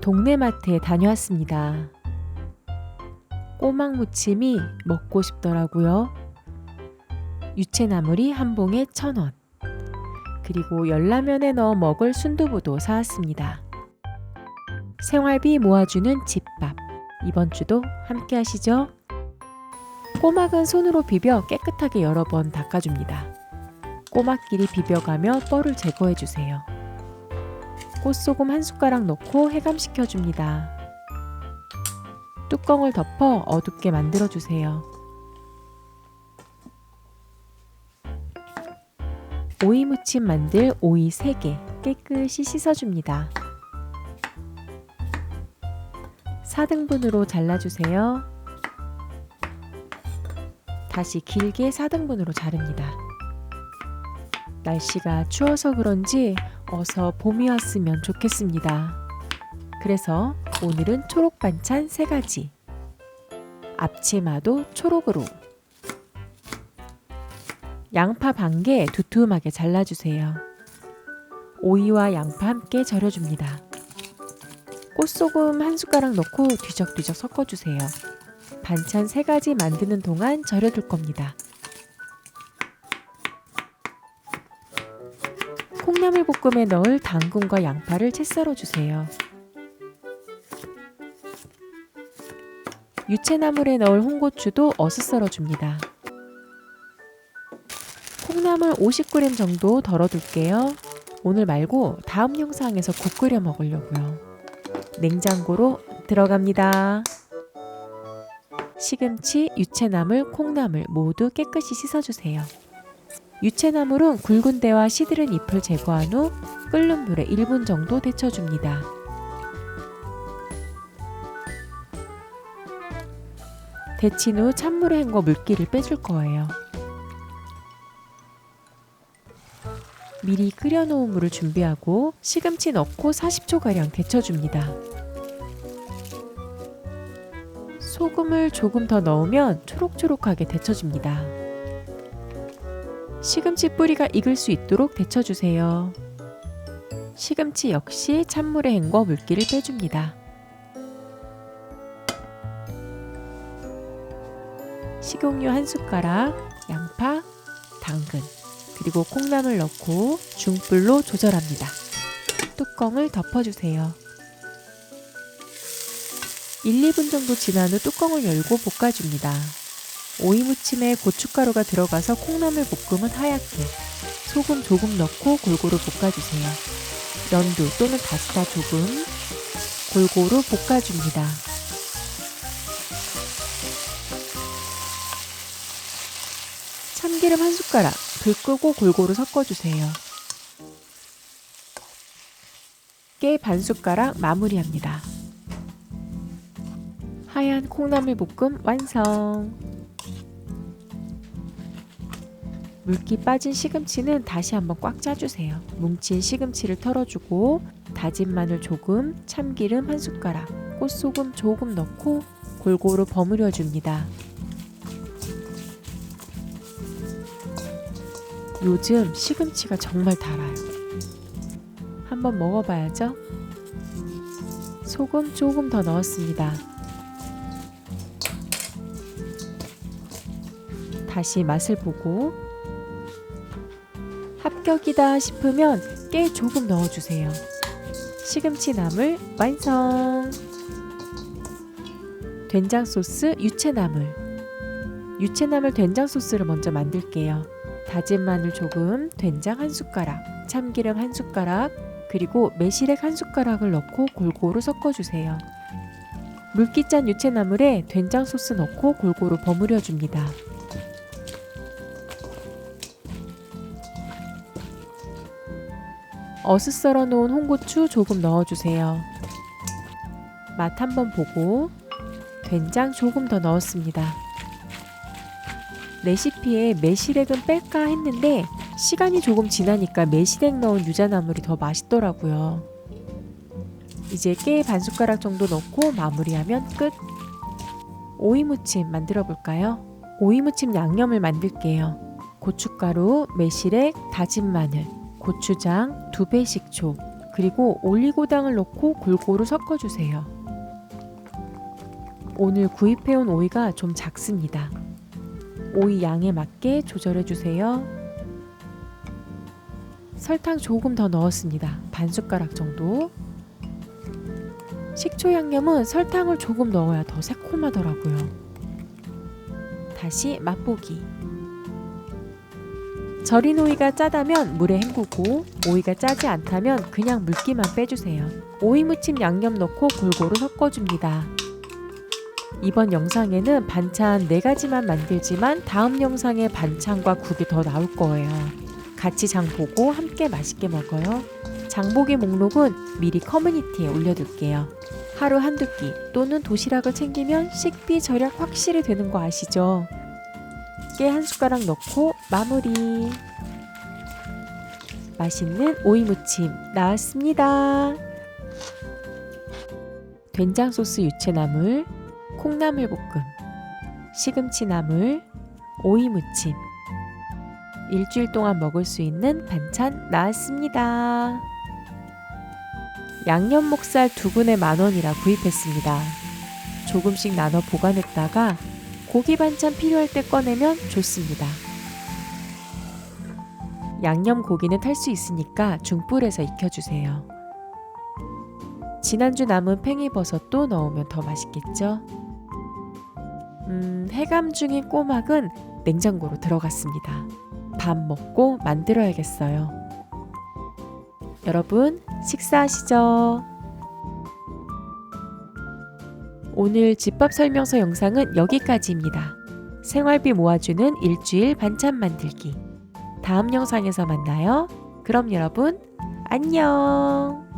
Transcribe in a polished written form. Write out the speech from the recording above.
동네 마트에 다녀왔습니다. 꼬막 무침이 먹고 싶더라고요. 유채나물이 한 봉에 1,000원. 그리고 열라면에 넣어 먹을 순두부도 사왔습니다. 생활비 모아주는 집밥. 이번 주도 함께 하시죠. 꼬막은 손으로 비벼 깨끗하게 여러 번 닦아줍니다. 꼬막끼리 비벼가며 뻘을 제거해주세요. 꽃소금 한 숟가락 넣고 해감시켜줍니다. 뚜껑을 덮어 어둡게 만들어주세요. 오이 무침 만들 오이 3개 깨끗이 씻어줍니다. 4등분으로 잘라주세요. 다시 길게 4등분으로 자릅니다. 날씨가 추워서 그런지 어서 봄이 왔으면 좋겠습니다. 그래서 오늘은 초록 반찬 3가지. 앞치마도 초록으로. 양파 반 개 두툼하게 잘라주세요. 오이와 양파 함께 절여줍니다. 꽃소금 한 숟가락 넣고 뒤적뒤적 섞어주세요. 반찬 3가지 만드는 동안 절여둘 겁니다. 콩나물 볶음에 넣을 당근과 양파를 채 썰어주세요. 유채나물에 넣을 홍고추도 어슷 썰어줍니다. 콩나물 50g 정도 덜어둘게요. 오늘 말고 다음 영상에서 국 끓여 먹으려고요. 냉장고로 들어갑니다. 시금치, 유채나물, 콩나물 모두 깨끗이 씻어주세요. 유채나물은 굵은 데와 시들은 잎을 제거한 후 끓는 물에 1분 정도 데쳐줍니다. 데친 후 찬물에 헹궈 물기를 빼줄 거예요. 미리 끓여놓은 물을 준비하고 시금치 넣고 40초가량 데쳐줍니다. 소금을 조금 더 넣으면 초록초록하게 데쳐줍니다. 시금치 뿌리가 익을 수 있도록 데쳐주세요. 시금치 역시 찬물에 헹궈 물기를 빼줍니다. 식용유 한 숟가락, 양파, 당근, 그리고 콩나물 넣고 중불로 조절합니다. 뚜껑을 덮어주세요. 1, 2분 정도 지난 후 뚜껑을 열고 볶아줍니다. 오이 무침에 고춧가루가 들어가서 콩나물 볶음은 하얗게, 소금 조금 넣고 골고루 볶아주세요. 연두 또는 다시다 조금 골고루 볶아줍니다. 참기름 한 숟가락, 불 끄고 골고루 섞어주세요. 깨 반 숟가락 마무리합니다. 하얀 콩나물 볶음 완성! 물기 빠진 시금치는 다시 한번 꽉 짜주세요. 뭉친 시금치를 털어주고 다진 마늘 조금, 참기름 한 숟가락, 꽃소금 조금 넣고 골고루 버무려줍니다. 요즘 시금치가 정말 달아요. 한번 먹어봐야죠. 소금 조금 더 넣었습니다. 다시 맛을 보고 합격이다 싶으면 깨 조금 넣어주세요. 시금치 나물 완성! 된장 소스 유채나물. 유채나물 된장 소스를 먼저 만들게요. 다진 마늘 조금, 된장 한 숟가락, 참기름 한 숟가락, 그리고 매실액 한 숟가락을 넣고 골고루 섞어주세요. 물기 짠 유채나물에 된장 소스 넣고 골고루 버무려줍니다. 어슷 썰어 놓은 홍고추 조금 넣어주세요. 맛 한번 보고 된장 조금 더 넣었습니다. 레시피에 매실액은 뺄까 했는데 시간이 조금 지나니까 매실액 넣은 유자나물이 더 맛있더라고요. 이제 깨 반 숟가락 정도 넣고 마무리하면 끝! 오이무침 만들어 볼까요? 오이무침 양념을 만들게요. 고춧가루, 매실액, 다진 마늘, 고추장, 2배 식초, 그리고 올리고당을 넣고 골고루 섞어주세요. 오늘 구입해온 오이가 좀 작습니다. 오이 양에 맞게 조절해주세요. 설탕 조금 더 넣었습니다. 반 숟가락 정도. 식초 양념은 설탕을 조금 넣어야 더 새콤하더라고요. 다시 맛보기. 절인 오이가 짜다면 물에 헹구고 오이가 짜지 않다면 그냥 물기만 빼주세요. 오이 무침 양념 넣고 골고루 섞어줍니다. 이번 영상에는 반찬 4가지만 만들지만 다음 영상에 반찬과 국이 더 나올 거예요. 같이 장 보고 함께 맛있게 먹어요. 장보기 목록은 미리 커뮤니티에 올려둘게요. 하루 한두 끼 또는 도시락을 챙기면 식비 절약 확실히 되는 거 아시죠? 깨 한 숟가락 넣고 마무리. 맛있는 오이 무침 나왔습니다. 된장 소스 유채나물, 콩나물 볶음, 시금치 나물, 오이 무침. 일주일 동안 먹을 수 있는 반찬 나왔습니다. 양념 목살 2근에 10,000원이라 구입했습니다. 조금씩 나눠 보관했다가 고기 반찬 필요할 때 꺼내면 좋습니다. 양념 고기는 탈 수 있으니까 중불에서 익혀주세요. 지난주 남은 팽이버섯도 넣으면 더 맛있겠죠? 해감 중인 꼬막은 냉장고로 들어갔습니다. 밥 먹고 만들어야겠어요. 여러분, 식사하시죠? 오늘 집밥 설명서 영상은 여기까지입니다. 생활비 모아주는 일주일 반찬 만들기. 다음 영상에서 만나요. 그럼 여러분, 안녕!